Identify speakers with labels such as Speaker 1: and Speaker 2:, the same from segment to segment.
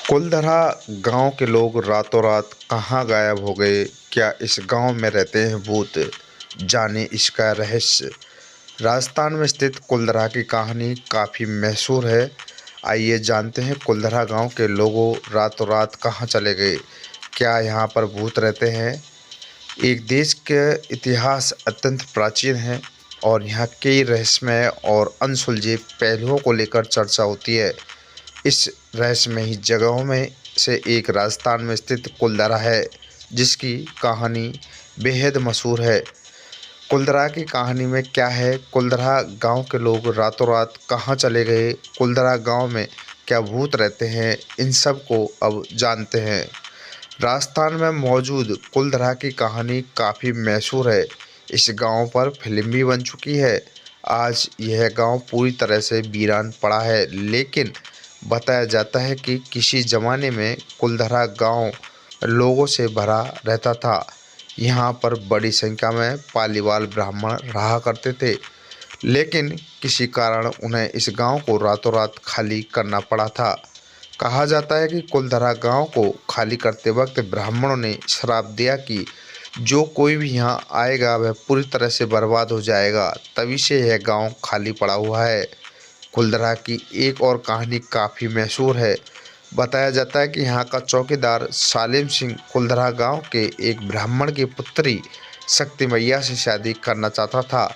Speaker 1: कुलधरा गांव के लोग रातों रात कहाँ गायब हो गए? क्या इस गांव में रहते हैं भूत? जाने इसका रहस्य। राजस्थान में स्थित कुलधरा की कहानी काफ़ी मशहूर है। आइए जानते हैं कुलधरा गांव के लोगों रातों रात कहाँ चले गए। क्या यहाँ पर भूत रहते हैं? एक देश के इतिहास अत्यंत प्राचीन है और यहाँ कई रहस्यमय और अनसुलझे पहलुओं को लेकर चर्चा होती है। इस रहस्यमयी जगहों में से एक राजस्थान में स्थित कुलधरा है, जिसकी कहानी बेहद मशहूर है। कुलधरा की कहानी में क्या है? कुलधरा गांव के लोग रातों रात कहाँ चले गए? कुलधरा गांव में क्या भूत रहते हैं? इन सब को अब जानते हैं। राजस्थान में मौजूद कुलधरा की कहानी काफ़ी मशहूर है। इस गांव पर फिल्म भी बन चुकी है। आज यह गांव पूरी तरह से वीरान पड़ा है, लेकिन बताया जाता है कि किसी ज़माने में कुलधरा गांव लोगों से भरा रहता था। यहाँ पर बड़ी संख्या में पालीवाल ब्राह्मण रहा करते थे, लेकिन किसी कारण उन्हें इस गांव को रातों रात खाली करना पड़ा था। कहा जाता है कि कुलधरा गांव को खाली करते वक्त ब्राह्मणों ने श्राप दिया कि जो कोई भी यहाँ आएगा वह पूरी तरह से बर्बाद हो जाएगा। तभी से यह गांव खाली पड़ा हुआ है। कुलधरा की एक और कहानी काफ़ी मशहूर है। बताया जाता है कि यहाँ का चौकीदार सालिम सिंह कुलधरा गांव के एक ब्राह्मण की पुत्री शक्ति मैया से शादी करना चाहता था,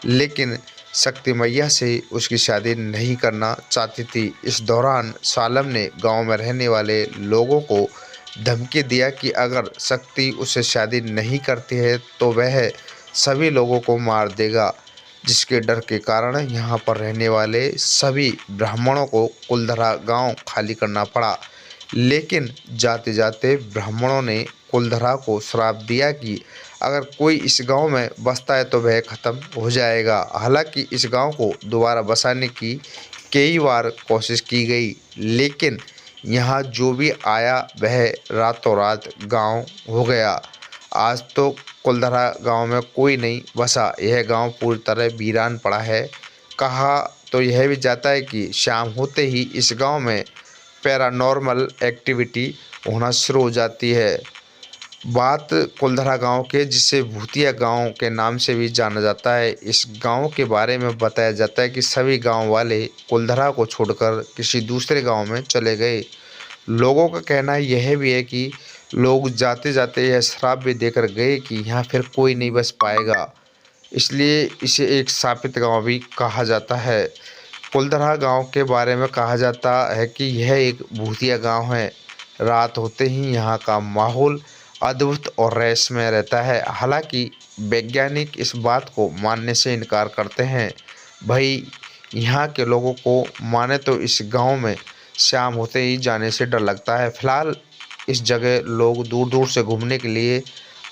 Speaker 1: लेकिन शक्ति मैया से उसकी शादी नहीं करना चाहती थी। इस दौरान सालम ने गांव में रहने वाले लोगों को धमकी दिया कि अगर शक्ति उससे शादी नहीं करती है तो वह सभी लोगों को मार देगा, जिसके डर के कारण यहाँ पर रहने वाले सभी ब्राह्मणों को कुलधरा गांव खाली करना पड़ा। लेकिन जाते जाते ब्राह्मणों ने कुलधरा को श्राप दिया कि अगर कोई इस गांव में बसता है तो वह ख़त्म हो जाएगा। हालांकि इस गांव को दोबारा बसाने की कई बार कोशिश की गई, लेकिन यहाँ जो भी आया वह रातों रात गांव हो गया। आज तो कुलधरा गांव में कोई नहीं बसा। यह गांव पूरी तरह वीरान पड़ा है। कहा तो यह भी जाता है कि शाम होते ही इस गांव में पैरानॉर्मल एक्टिविटी होना शुरू हो जाती है। बात कुलधरा गांव के, जिसे भूतिया गांव के नाम से भी जाना जाता है, इस गांव के बारे में बताया जाता है कि सभी गांव वाले कुलधरा को छोड़कर किसी दूसरे गांव में चले गए। लोगों का कहना यह भी है कि लोग जाते जाते यह श्राप भी देकर गए कि यहाँ फिर कोई नहीं बस पाएगा, इसलिए इसे एक शापित गांव भी कहा जाता है। कुलधरा गांव के बारे में कहा जाता है कि यह एक भूतिया गांव है। रात होते ही यहाँ का माहौल अद्भुत और रहस्यमय रहता है। हालांकि वैज्ञानिक इस बात को मानने से इनकार करते हैं। भाई यहाँ के लोगों को माने तो इस गांव में शाम होते ही जाने से डर लगता है। फिलहाल इस जगह लोग दूर दूर से घूमने के लिए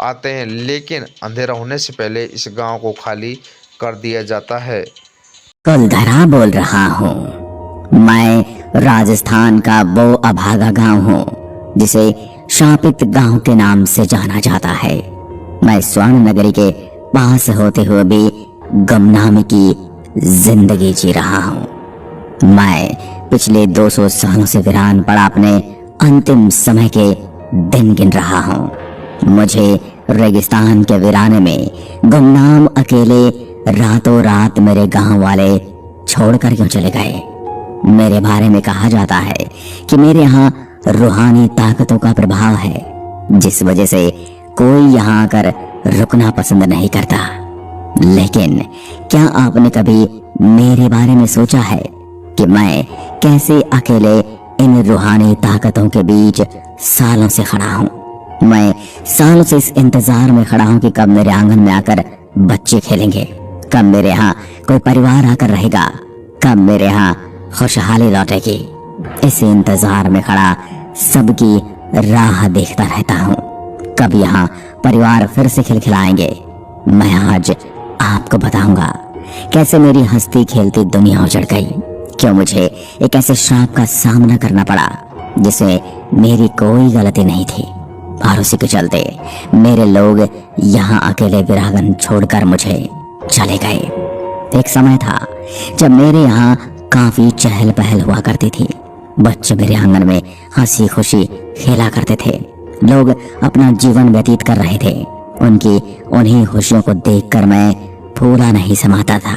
Speaker 1: आते हैं, लेकिन अंधेरा होने से पहले इस गांव को खाली कर दिया जाता है।
Speaker 2: कुलधरा बोल रहा हूँ। मैं राजस्थान का वो अभागा गांव हूँ जिसे शापित गांव के नाम से जाना जाता है। मैं स्वर्ण नगरी के पास होते हुए भी गुमनामी की जिंदगी जी रहा हूँ। मैं पिछले 200 सालों से वीरान पड़ा अपने अंतिम समय के दिन गिन रहा हूँ। मुझे रेगिस्तान के वीराने में गुमनाम अकेले रातों रात मेरे गांव वाले छोड़कर क्यों चले गए? मेरे बारे में कहा जाता है कि मेरे यहाँ रूहानी ताकतों का प्रभाव है, जिस वजह से कोई यहाँ आकर रुकना पसंद नहीं करता। लेकिन क्या आपने कभी मेरे बारे में सोचा है कि मैं कैसे अकेले इन रूहानी ताकतों के बीच सालों से खड़ा हूँ? मैं सालों से इस इंतजार में खड़ा हूँ कि कब मेरे आंगन में आकर बच्चे खेलेंगे, कब मेरे यहाँ कोई परिवार आकर रहेगा, कब मेरे यहाँ खुशहाली लौटेगी। इस इंतजार में खड़ा सबकी राह देखता रहता हूँ, कब यहाँ परिवार फिर से खिलखिलाएंगे। मैं आज आपको बताऊंगा कैसे मेरी हंसती खेलती दुनिया उजड़ गई, क्यों मुझे एक ऐसे श्राप का सामना करना पड़ा जिसमें मेरी कोई गलती नहीं थी, और उसी के चलते मेरे लोग यहाँ अकेले विरागन छोड़कर मुझे चले गए। एक समय था जब मेरे यहाँ काफी चहल पहल हुआ करती थी। बच्चे मेरे आंगन में हंसी खुशी खेला करते थे। लोग अपना जीवन व्यतीत कर रहे थे। उनकी उन्हीं खुशियों को देखकर मैं फूला नहीं समाता था।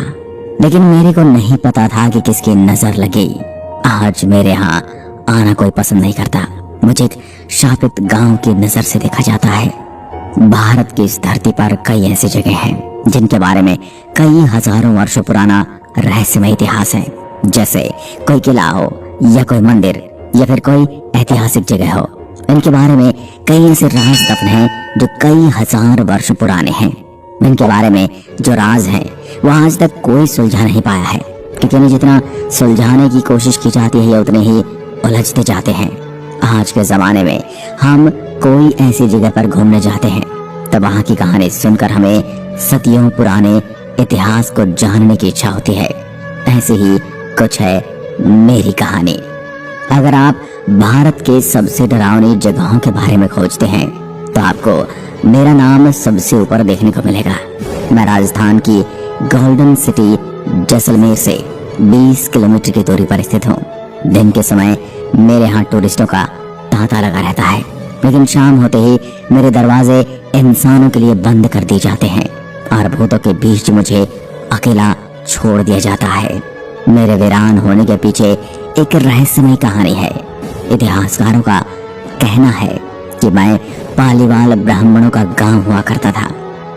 Speaker 2: लेकिन मेरे को नहीं पता था कि किसकी नजर लगी। आज मेरे यहाँ आना कोई पसंद नहीं करता। मुझे एक शापित गांव की नजर से देखा जाता है। भारत की इस धरती पर कई ऐसी जगह हैं जिनके बारे में कई हजारों वर्षों पुराना रहस्यमय इतिहास है। जैसे कोई किला हो या कोई मंदिर या फिर कोई ऐतिहासिक जगह हो। इनके बारे में कई ऐसे राज दफन हैं जो कई हजार वर्ष पुराने हैं। इनके बारे में जो राज है वो आज तक कोई सुलझा नहीं पाया है, क्योंकि इन्हें जितना सुलझाने की कोशिश की जाती है उतने ही उलझते जाते हैं। आज के जमाने में हम कोई ऐसी जगह पर घूमने जाते हैं तो वहां की कहानी सुनकर हमें सदियों पुराने इतिहास को जानने की इच्छा होती है। ऐसे ही कुछ है मेरी कहानी। अगर आप भारत के सबसे डरावनी जगहों के बारे में खोजते हैं तो आपको मेरा नाम सबसे ऊपर देखने को मिलेगा। मैं राजस्थान की गोल्डन सिटी जैसलमेर से 20 किलोमीटर की दूरी पर स्थित हूँ। दिन के समय मेरे यहाँ टूरिस्टों का तांता लगा रहता है, लेकिन शाम होते ही मेरे दरवाजे इंसानों के लिए बंद कर दिए जाते हैं और भूतों के बीच मुझे अकेला छोड़ दिया जाता है। मेरे वीरान होने के पीछे एक रहस्यमय कहानी है। इतिहासकारों का कहना है कि मैं पालीवाल ब्राह्मणों का गांव हुआ करता था।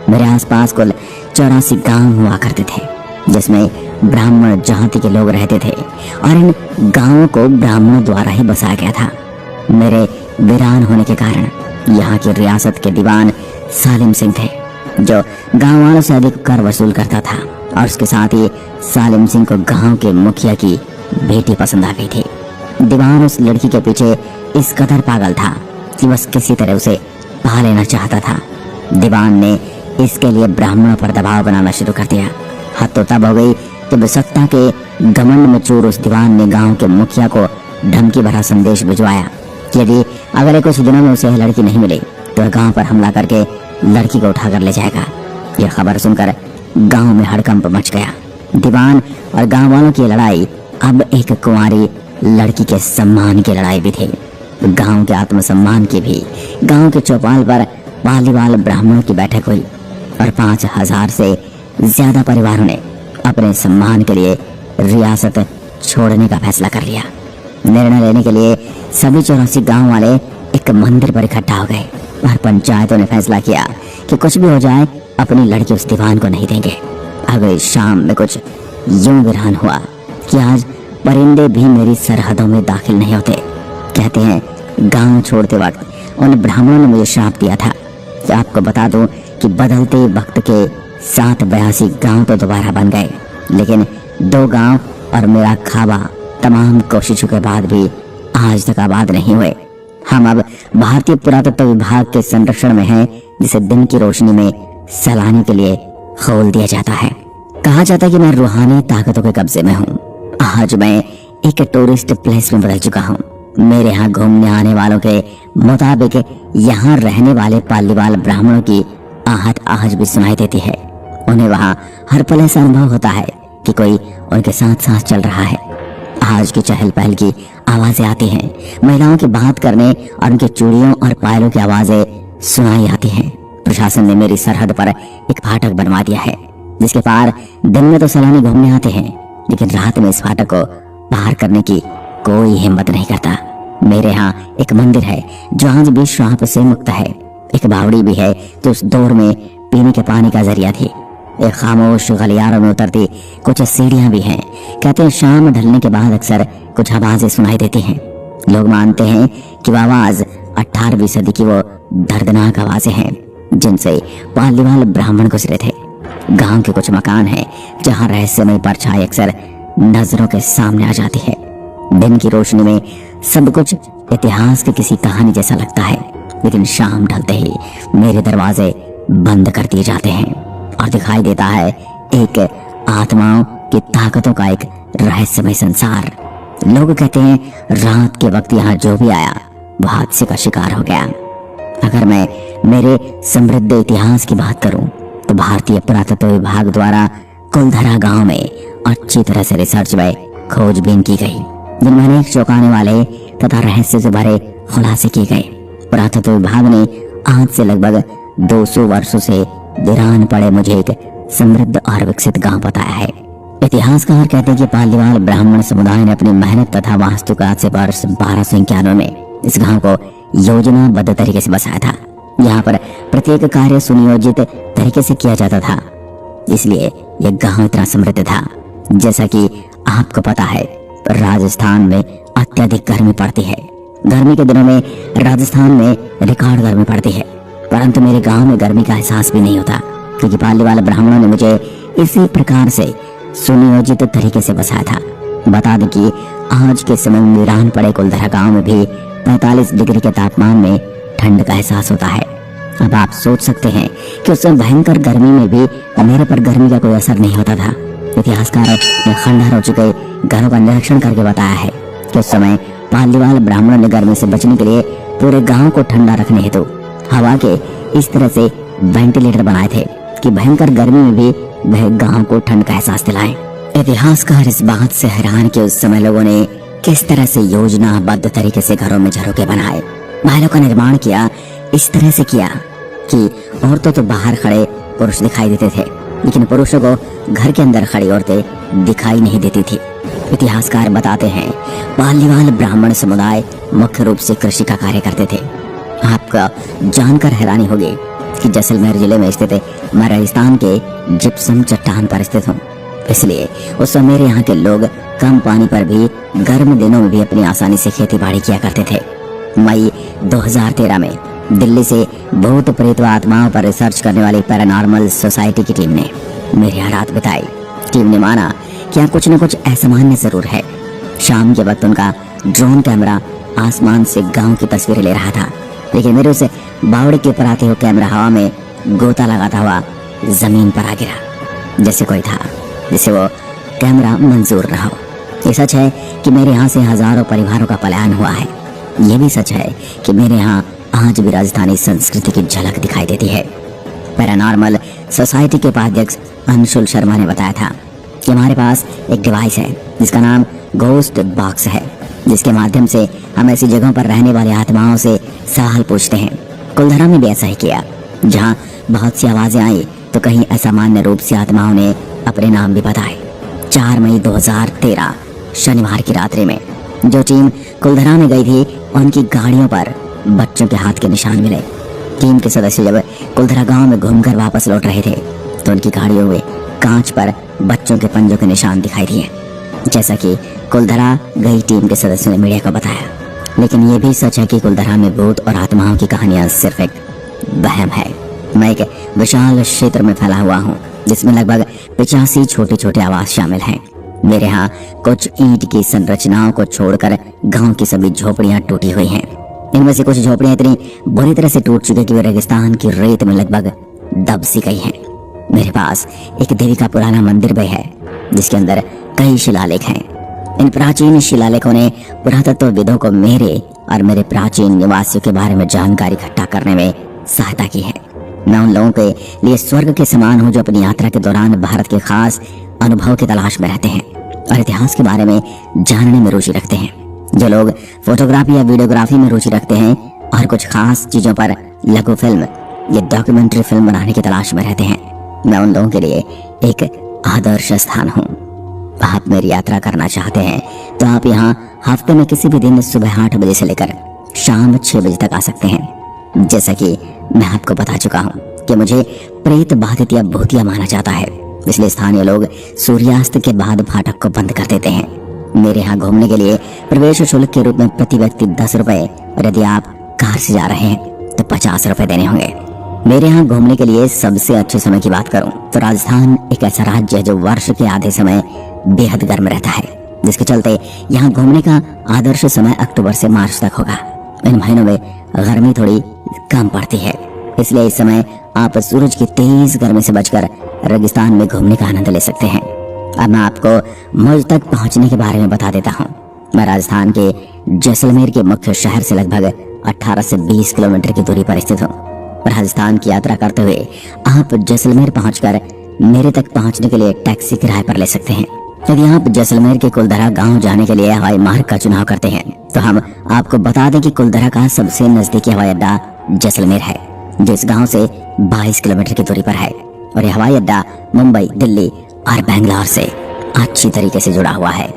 Speaker 2: मेरे आसपास कुल 84 गांव हुआ करते थे जिसमें ब्राह्मण जाति के लोग रहते थे और इन गांवों को ब्राह्मणों द्वारा ही बसाया गया था। मेरे वीरान होने के कारण यहाँ की रियासत के दीवान सालिम सिंह थे, जो गांव वालों से अधिक कर वसूल करता था और उसके साथ ही सालिम सिंह को गांव के मुखिया की बेटी पसंद आ गई थी। दीवान उस लड़की के पीछे इस कदर पागल था कि बस किसी तरह उसे पा लेना चाहता था। दीवान ने इसके लिए ब्राह्मणों पर दबाव बनाना शुरू कर दिया। हद तो तब हो गई जब सत्ता के घमंड में चूर उस दीवान ने गांव के मुखिया को धमकी भरा संदेश भिजवाया कि यदि अगले कुछ दिनों में उसे लड़की नहीं मिली तो गांव पर हमला करके लड़की को उठाकर ले जाएगा। यह खबर सुनकर गांव में हड़कंप मच गया। दीवान और गांव वालों की लड़ाई अब एक कुंवारी लड़की के सम्मान की लड़ाई भी थी। गांव के आत्मसम्मान की भी। गांव के चौपाल पर पालीवाल ब्राह्मणों की बैठक हुई और 5000 से ज्यादा परिवारों ने अपने सम्मान के लिए रियासत छोड़ने का फैसला कर लिया। निर्णय लेने के लिए सभी 84 गांव वाले एक मंदिर पर इकट्ठा हो गए और पंचायतों ने फैसला किया कि कुछ भी हो जाए अपनी लड़की उस दीवान को नहीं देंगे। अगली शाम में कुछ यूं वीरान हुआ कि आज परिंदे भी मेरी सरहदों में दाखिल नहीं होते। कहते हैं गांव छोड़ते वक्त उन ब्राह्मणों ने मुझे श्राप दिया था कि आपको बता दूं कि बदलते वक्त के 782 गांव तो दोबारा बन गए, लेकिन 2 गांव और मेरा खाबा तमाम कोशिशों के बाद भी आज तक आबाद नहीं हुए। हम अब भारतीय पुरातत्व विभाग के संरक्षण में हैं, जिसे दिन की रोशनी में सैलानी के लिए खोल दिया जाता है। कहा जाता है कि मैं रूहानी ताकतों के कब्जे में हूँ। आज मैं एक टूरिस्ट प्लेस में बदल चुका हूँ। मेरे यहाँ घूमने आने वालों के मुताबिक यहाँ रहने वाले पालीवाल ब्राह्मणों की आहट आज भी सुनाई देती है। उन्हें वहाँ हर पल ऐसा अनुभव होता है कि कोई उनके साथ साथ चल रहा है। आज की चहल पहल की आवाजें आती हैं। महिलाओं की बात करने और उनके चूड़ियों और पायलों की आवाजें सुनाई आती हैं। प्रशासन ने मेरी सरहद पर एक फाटक बनवा दिया है, जिसके पार दिन में तो सैलानी घूमने आते हैं, लेकिन रात में इस फाटक को पार करने की कोई हिम्मत नहीं करता। मेरे यहाँ एक मंदिर है जो आज भी श्राप से मुक्त है। एक बावड़ी भी है जो उस दौर में पीने के पानी का जरिया थी। एक खामोश गलियारों में उतरती कुछ सीढ़ियां भी हैं। कहते हैं शाम ढलने के बाद अक्सर कुछ आवाजें सुनाई देती हैं। लोग मानते हैं कि वह आवाज 18वीं सदी की वो दर्दनाक आवाजें हैं जिनसे पालीवाल ब्राह्मण गुजरे थे। गांव के कुछ मकान हैं जहां रहस्यमय परछाई अक्सर नजरों के सामने आ जाती है। दिन की रोशनी में सब कुछ इतिहास की किसी कहानी जैसा लगता है, लेकिन शाम ढलते ही मेरे दरवाजे बंद कर दिए जाते हैं और दिखाई देता है एक आत्माओं की ताकतों का एक रहस्यमय संसार। लोग कहते हैं रात के वक्त यहाँ जो भी आया वो हादसे का शिकार हो गया। अगर मैं मेरे समृद्ध इतिहास की बात करूं तो भारतीय पुरातत्व विभाग द्वारा कुलधरा गांव में अच्छी तरह से रिसर्च व खोजबीन की गई। जिनमें अनेक चौंकाने वाले तथा रहस्य से भरे खुलासे किए गए। पुरातत्व विभाग ने आज से लगभग 200 वर्षों से वीरान पड़े मुझे एक समृद्ध और विकसित गांव बताया है। इतिहासकार कहते हैं कि पालीवाल ब्राह्मण समुदाय ने अपनी मेहनत तथा वास्तुकला से वर्ष 1291 में इस गांव को योजनाबद्ध तरीके से बसाया था। यहाँ पर प्रत्येक कार्य सुनियोजित तरीके से किया जाता था, इसलिए यह गांव इतना समृद्ध था। जैसा कि आपको पता है, राजस्थान में अत्यधिक गर्मी पड़ती है। गर्मी के दिनों में राजस्थान में रिकॉर्ड गर्मी पड़ती है, परंतु मेरे गांव में गर्मी का एहसास भी नहीं होता, क्योंकि पालीवाल ब्राह्मणों ने मुझे इसी प्रकार से सुनियोजित तरीके से बसाया था। बता दें कि आज के समय में वीरान पड़े कुलधरा गांव में भी 45 डिग्री के तापमान में ठंड का एहसास होता है। अब आप सोच सकते हैं कि उस भयंकर गर्मी में भी मेरे पर गर्मी का कोई असर नहीं होता था। इतिहासकारों ने खंडहर हो चुके घरों का निरीक्षण करके बताया है कि उस समय पालीवाल ब्राह्मणों ने गर्मी से बचने के लिए पूरे गांव को ठंडा रखने हेतु हवा के इस तरह से वेंटिलेटर बनाए थे कि भयंकर गर्मी में भी वह गांव को ठंड का एहसास दिलाए। इतिहासकार इस बात से हैरान कि उस समय लोगों ने किस तरह से योजनाबद्ध तरीके से घरों में झरोके बनाए, महलों का निर्माण किया। इस तरह से किया कि औरतों तो बाहर खड़े पुरुष दिखाई देते थे, लेकिन पुरुषों को घर के अंदर खड़ी औरतें दिखाई नहीं देती थी। इतिहासकार बताते हैं पालीवाल ब्राह्मण समुदाय मुख्य रूप से कृषि का कार्य करते थे। आपका जानकर हैरानी होगी कि जैसलमेर जिले में स्थित मैं राजस्थान के जिप्सम चट्टान पर स्थित हूँ, इसलिए उस समय मेरे यहाँ के लोग कम पानी पर भी गर्म दिनों में भी अपनी आसानी से खेती बाड़ी किया करते थे। मई 2013 में दिल्ली से भूत प्रेत व आत्माओं पर रिसर्च करने वाली पैरानॉर्मल सोसाइटी की टीम ने मेरे यहाँ रात बिताई। टीम ने माना कि यहाँ कुछ न कुछ असामान्य जरूर है। शाम के वक्त उनका ड्रोन कैमरा आसमान से गांव की तस्वीरें ले रहा था, लेकिन मेरे उसे बावड़े के ऊपर आते हुए कैमरा हवा में गोता लगाता हुआ जमीन पर आ गिरा, जैसे कोई था जिसे वो कैमरा मंजूर रहा हो। ये सच है कि मेरे यहाँ से हजारों परिवारों का पलायन हुआ है। ये भी सच है कि मेरे यहाँ आज भी राजस्थानी संस्कृति की झलक दिखाई देती है। पैरानॉर्मल सोसाइटी के उपाध्यक्ष अंशुल शर्मा ने बताया था कि हमारे पास एक डिवाइस है जिसका नाम घोस्ट बॉक्स है, जिसके माध्यम से हम ऐसी जगहों पर रहने वाली आत्माओं से सवाल पूछते हैं। कुलधरा में भी ऐसा ही किया, जहाँ बहुत सी आवाजें आई तो कहीं असामान्य रूप से आत्माओं ने अपने नाम भी बताए। 4 मई 2013 शनिवार की रात्रि में जो टीम कुलधरा में गई थी, उनकी गाड़ियों पर बच्चों के हाथ के निशान मिले। टीम के सदस्य जब कुलधरा गांव में घूमकर वापस लौट रहे थे तो उनकी गाड़ियों में कांच पर बच्चों के पंजों के निशान दिखाई दिए, जैसा कि कुलधरा गई टीम के सदस्यों ने मीडिया को बताया। लेकिन ये भी सच है कि कुलधरा में भूत और आत्माओं की कहानियां सिर्फ एक वहम है। मैं एक विशाल क्षेत्र में फैला हुआ हूँ जिसमें लगभग 85 छोटे छोटे आवास शामिल हैं। मेरे यहाँ कुछ ईंट की संरचनाओं को छोड़कर गांव की सभी झोपड़ियां टूटी हुई हैं। इनमें से कुछ झोपड़ियां इतनी बुरी तरह से टूट चुकी कि वे रेगिस्तान की रेत में लगभग दब सी गई हैं। मेरे पास एक देवी का पुराना मंदिर भी है जिसके अंदर कई शिलालेख हैं। इन प्राचीन शिलालेखों ने पुरातत्वविदों को मेरे और मेरे प्राचीन निवासियों के बारे में जानकारी इकट्ठा करने में सहायता की है। मैं उन लोगों के लिए स्वर्ग के समान हूँ जो अपनी यात्रा के दौरान भारत के खास अनुभव की तलाश में रहते हैं और इतिहास के बारे में जानने में रुचि रखते हैं। जो लोग फोटोग्राफी या वीडियोग्राफी में रुचि रखते हैं और कुछ खास चीजों पर लघु फिल्म या डॉक्यूमेंट्री फिल्म बनाने की तलाश में रहते हैं, मैं उन लोगों के लिए एक आदर्श स्थान हूँ। आप मेरी यात्रा करना चाहते हैं तो आप यहाँ हफ्ते में किसी भी दिन सुबह 8 बजे से लेकर शाम 6 बजे तक आ सकते हैं। जैसा कि मैं आपको बता चुका हूँ कि मुझे प्रेत बाधित या भूतिया माना जाता है, इसलिए स्थानीय लोग सूर्यास्त के बाद फाटक को बंद कर देते हैं। मेरे यहाँ घूमने के लिए प्रवेश शुल्क के रूप में प्रति व्यक्ति 10 रुपए, और यदि आप कार से जा रहे हैं तो 50 रुपए देने होंगे। मेरे यहाँ घूमने के लिए सबसे अच्छे समय की बात करूं तो राजस्थान एक ऐसा राज्य है जो वर्ष के आधे समय बेहद गर्म रहता है, जिसके चलते यहाँ घूमने का आदर्श समय अक्टूबर से मार्च तक होगा। इन महीनों में गर्मी थोड़ी कम पड़ती है, इसलिए इस समय आप सूरज की तेज गर्मी से बचकर रेगिस्तान में घूमने का आनंद ले सकते हैं। अब मैं आपको मुझ तक पहुंचने के बारे में बता देता हूं। मैं राजस्थान के जैसलमेर के मुख्य शहर से लगभग 18 से 20 किलोमीटर की दूरी पर स्थित हूँ। राजस्थान की यात्रा करते हुए आप जैसलमेर पहुंचकर मेरे तक पहुंचने के लिए टैक्सी किराए पर ले सकते हैं। यदि आप जैसलमेर के कुलधरा गांव जाने के लिए हवाई मार्ग का चुनाव करते हैं तो हम आपको बता दें कि कुलधरा का सबसे नजदीकी हवाई अड्डा जैसलमेर है, जो इस गांव से 22 किलोमीटर की दूरी पर है। और यह हवाई अड्डा मुंबई, दिल्ली और बेंगलोर से अच्छी तरीके से जुड़ा हुआ है।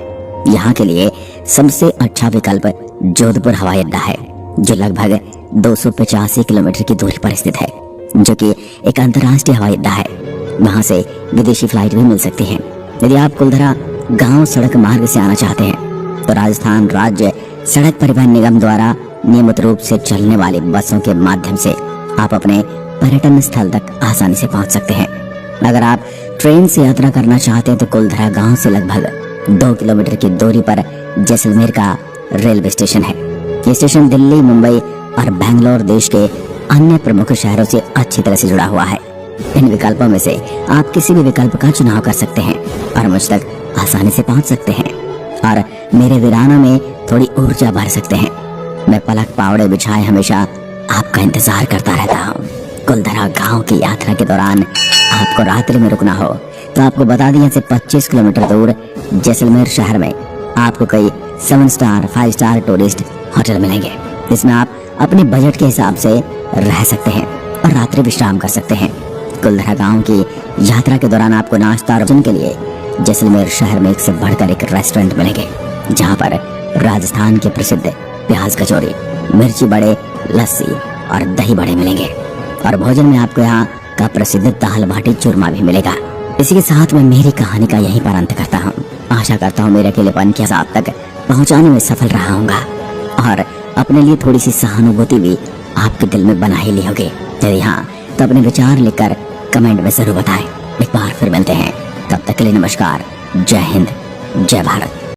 Speaker 2: यहाँ के लिए सबसे अच्छा विकल्प जोधपुर हवाई अड्डा है, जो लगभग 285 किलोमीटर की दूरी पर स्थित है, जो कि एक अंतर्राष्ट्रीय हवाई अड्डा है। वहाँ से विदेशी फ्लाइट भी मिल सकती है। यदि आप कुलधरा गांव सड़क मार्ग से आना चाहते हैं तो राजस्थान राज्य सड़क परिवहन निगम द्वारा नियमित रूप से चलने वाली बसों के माध्यम से आप अपने पर्यटन स्थल तक आसानी से पहुंच सकते हैं। अगर आप ट्रेन से यात्रा करना चाहते हैं तो कुलधरा गांव से लगभग 2 किलोमीटर की दूरी पर जैसलमेर का रेलवे स्टेशन है। ये स्टेशन दिल्ली, मुंबई और बेंगलोर देश के अन्य प्रमुख शहरों से अच्छी तरह से जुड़ा हुआ है। इन विकल्पों में से आप किसी भी विकल्प का चुनाव कर सकते हैं और मुझ तक आसानी से पहुंच सकते हैं और मेरे वीरानों में थोड़ी ऊर्जा भर सकते हैं। मैं पलक पावड़े बिछाए हमेशा आपका इंतजार करता रहता हूँ। कुलधरा गांव की यात्रा के दौरान आपको रात्रि में रुकना हो तो आपको बता दें, से 25 किलोमीटर दूर जैसलमेर शहर में आपको कई 7 स्टार 5 स्टार टूरिस्ट होटल मिलेंगे, जिसमें आप अपने बजट के हिसाब से रह सकते हैं और रात्रि विश्राम कर सकते हैं। कुलधरा गांव की यात्रा के दौरान आपको नाश्ता और भोजन के लिए जैसलमेर शहर में एक से बढ़कर एक रेस्टोरेंट मिलेंगे, जहां पर राजस्थान के प्रसिद्ध प्याज कचौरी, मिर्ची बड़े, लस्सी और दही बड़े मिलेंगे। और भोजन में आपको यहाँ का प्रसिद्ध दाल बाटी चूरमा भी मिलेगा। इसी के साथ मैं मेरी कहानी का यहीं पर अंत करता हूँ। आशा करता हूँ मेरे अकेलेपन के आप तक पहुँचाने में सफल रहा हूँगा और अपने लिए थोड़ी सी सहानुभूति भी आपके दिल में बना ही ली होगी। यदि हाँ तो अपने विचार लिखकर कमेंट में जरूर बताएं। एक बार फिर मिलते हैं, तब तक के लिए नमस्कार। जय हिंद, जय भारत।